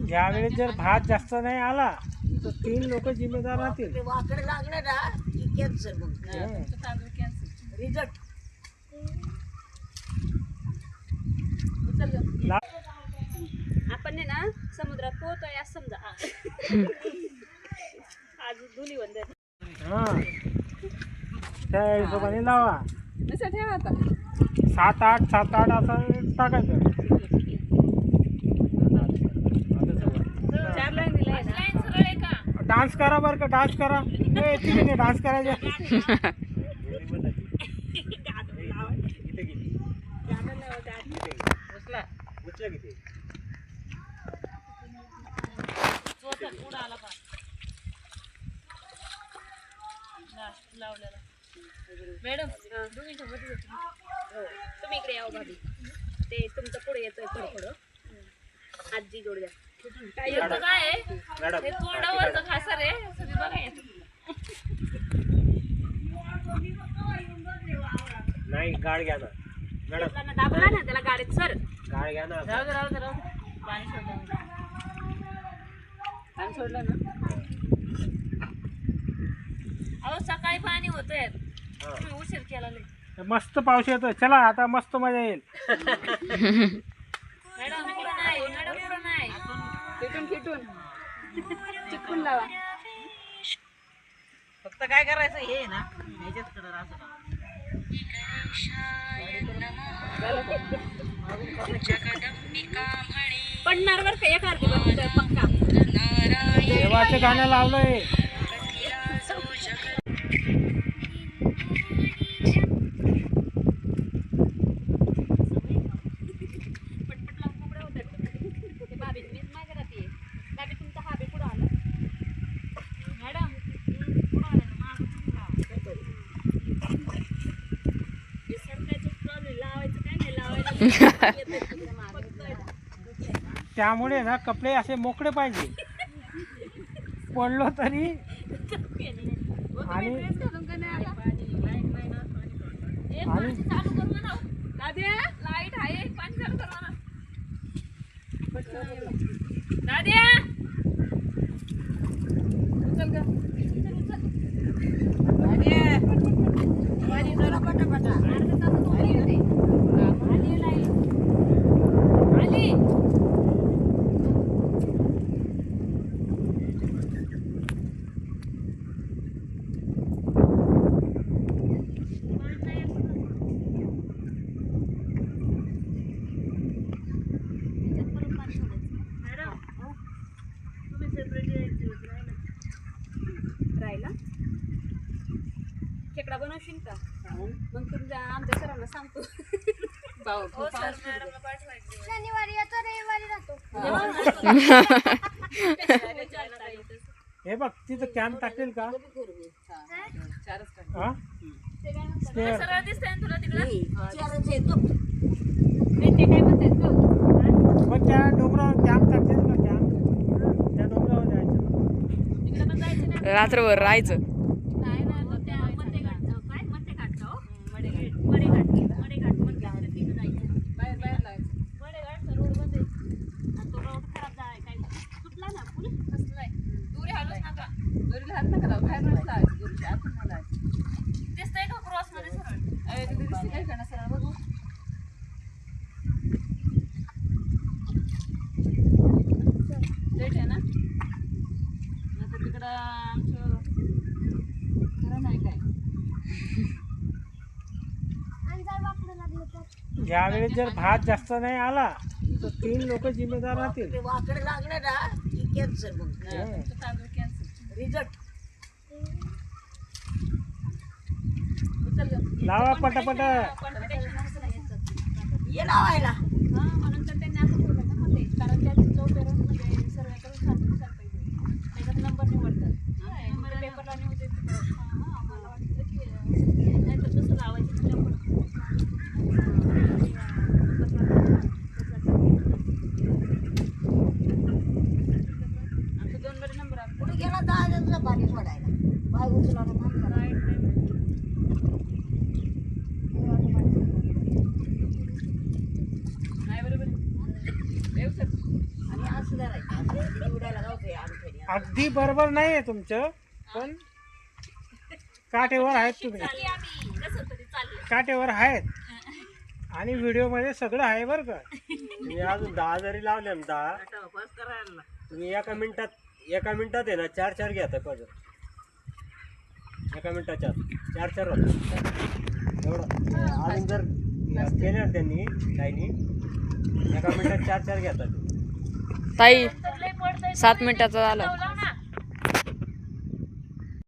ज्यावेळेस जर भात जास्त नाही आला तर 3 लोक जिम्मेदार राहतील. वाकडे लागले ना की कॅन्सर मग तांदूळ कॅन्सर रिझल्ट. आपण ना समुद्रात पोहतोय असं समजा. आज दोन्ही वंदे हा त्या हिशोबाने लावा. असं ठेवा आता 7-8 7-8 असं टाकायचं. 4 लाईन दिलाय ना. लाईन सरळ आहे का? डान्स करा बरं का, डान्स करा. ठीक आहे डान्स करायचं. मॅडम तुम्ही इकडे यावं भाभी. ते तुमचं पुढे येतोय थोडं थोडं. आजी जोड द्या. काय आहे हे तोंडावरचं खासर आहे सगळी बघा येत नाही गाड घ्या ना मॅडम. दाबला ना त्याला गाडीत सर. गाड घ्या ना. राहू दे पाणी सोडलं ना. अहो सकाळी पाणी होतंय तुम्ही उशीर केला नाही. मस्त पाऊस येतोय. चला आता मस्त मजा येईल. मॅडम पुढं नाही खिटून चिकून लावा. फक्त काय करायचं हे ना ह्याच्यात कडे राहतं पडणार बरं का एक अर्धी पक्का. देवाचे गाणं लावलंय. त्यामुळे ना कपडे असे मोकळे पाहिजे. पडलो तरी. आणि लाईट आहे पाणी चालू कर म्हणा. खेकडा बनवशील का? मग तुमच्या आमच्या सरांना सांगतो. शनिवारी येतो रविवारी जातो. हे बघ तिथं कॅम्प टाकेल का? हा सरळ दिसतंय ना तुला तिकडे. मग त्या डोंगरावर कॅम्प टाकेल का? कॅम्प त्या डोंगरावर जायचं. तिकडे पण जायचं ना. रात्रभर राहायचं. नाही ना तो त्या मध्येघाट काय मध्येघाट हो मडेघाट मध्येघाट तिकडे जायचं. बाहेर लावायचं. मडेघाट रोड मध्ये आणि तो रोड खराब झालाय काय सुटला ना पूल कसलाय. दुरी हालूच नका. दुरीला हात नका लावू. बाहेर नसला दुरीच्या आत नाही लावायचं. दिसतंय का क्रॉस मध्ये सरळ? अरे तिथे दिसते काय का ना सरळ बघू. लेट आहे ना. आता तिकडं आमचं खरं नाही काय. ज्यावेळेस जर भात जास्त नाही आला तर 3 लोक जिम्मेदार राहतील. वाकडे लागले ना की कॅन्सर मग तांदूळ कॅन्सर रिझल्ट. लावा पटापट. ये लावायला म्हणून तर त्यांनी असं ठेवलं ना मध्ये. कारण त्या चौपेरांमध्ये सर्वे करून सांगतो त्याच्यात नंबर निवडतात. पेपरला न्यूज येते. मला वाटतं की नाही तर तसं लावायचं आमचं 2 बरे नंबर आहे. पुढे गेला 10 जणांचं पाणी सोडायला बाय उचला ना नाही बरोबर आणि असं उडायला जाऊ आमच्या अगदी बरोबर नाही आहे तुमचं, पण काटेवर आहेत तुम्ही, चालली आम्ही कसं तरी चाललं. काटेवर आहेत आणि व्हिडिओ मध्ये सगळं आहे बरं का. तुम्ही अजून 10 जरी लावले ना 10, तुम्ही एका मिनिटात आहे ना 4 घेता पजर. एका मिनिटाच्या 4 होतं एवढं. अजून जर केले ना त्यांनी काहीनी एका मिनिटात 4 घेतात. ताई तर लय पडतंय 7 मिनिटाचा झाला. लाव ना